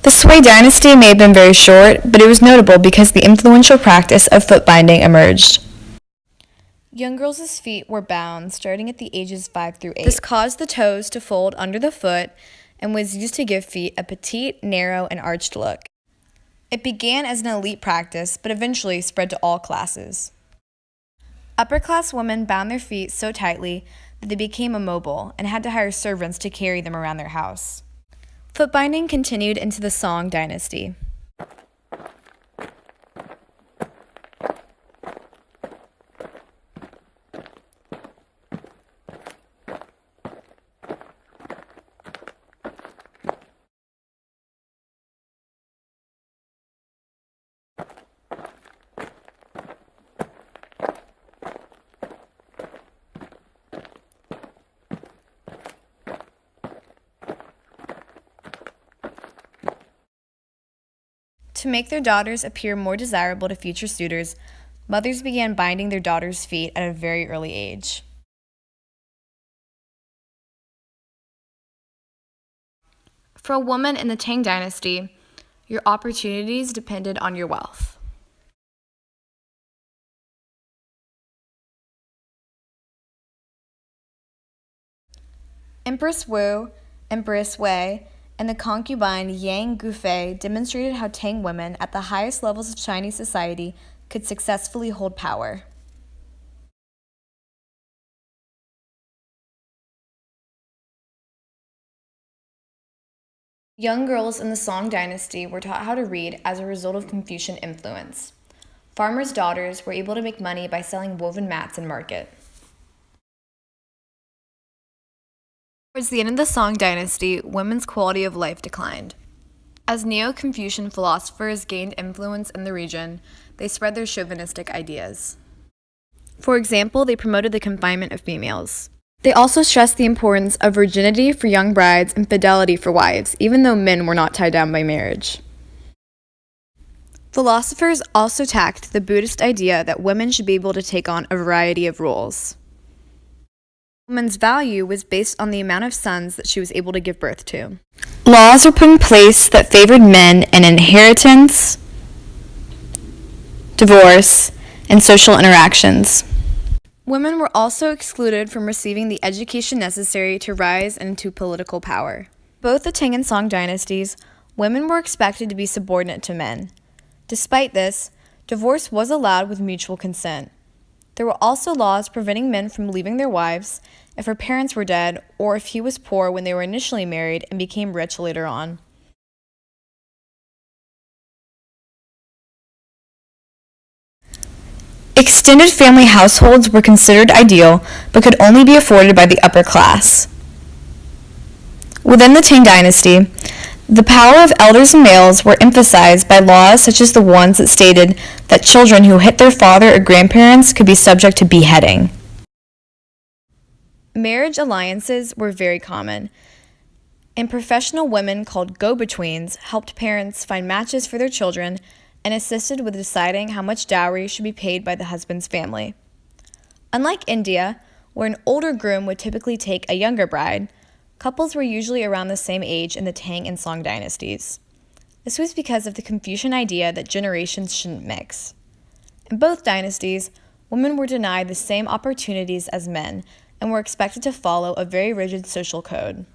The Sui dynasty may have been very short, but it was notable because the influential practice of foot binding emerged. Young girls' feet were bound starting at the ages 5 through 8. This caused the toes to fold under the foot and was used to give feet a petite, narrow, and arched look. It began as an elite practice, but eventually spread to all classes. Upper-class women bound their feet so tightly that they became immobile and had to hire servants to carry them around their house. Foot binding continued into the Song dynasty. To make their daughters appear more desirable to future suitors, mothers began binding their daughters' feet at a very early age. For a woman in the Tang dynasty, your opportunities depended on your wealth. Empress Wu, Empress Wei, and the concubine Yang Gufei demonstrated how Tang women at the highest levels of Chinese society could successfully hold power. Young girls in the Song dynasty were taught how to read as a result of Confucian influence. Farmers' daughters were able to make money by selling woven mats in market. Towards the end of the Song dynasty, women's quality of life declined. As Neo-Confucian philosophers gained influence in the region, they spread their chauvinistic ideas. For example, they promoted the confinement of females. They also stressed the importance of virginity for young brides and fidelity for wives, even though men were not tied down by marriage. Philosophers also tacked the Buddhist idea that women should be able to take on a variety of roles. A woman's value was based on the amount of sons that she was able to give birth to. Laws were put in place that favored men in inheritance, divorce, and social interactions. Women were also excluded from receiving the education necessary to rise into political power. Both the Tang and Song dynasties, women were expected to be subordinate to men. Despite this, divorce was allowed with mutual consent. There were also laws preventing men from leaving their wives if her parents were dead or if he was poor when they were initially married and became rich later on. Extended family households were considered ideal but could only be afforded by the upper class. Within the Tang dynasty, the power of elders and males were emphasized by laws such as the ones that stated that children who hit their father or grandparents could be subject to beheading. Marriage alliances were very common, and professional women called go-betweens helped parents find matches for their children and assisted with deciding how much dowry should be paid by the husband's family. Unlike India, where an older groom would typically take a younger bride, couples were usually around the same age in the Tang and Song dynasties. This was because of the Confucian idea that generations shouldn't mix. In both dynasties, women were denied the same opportunities as men and were expected to follow a very rigid social code.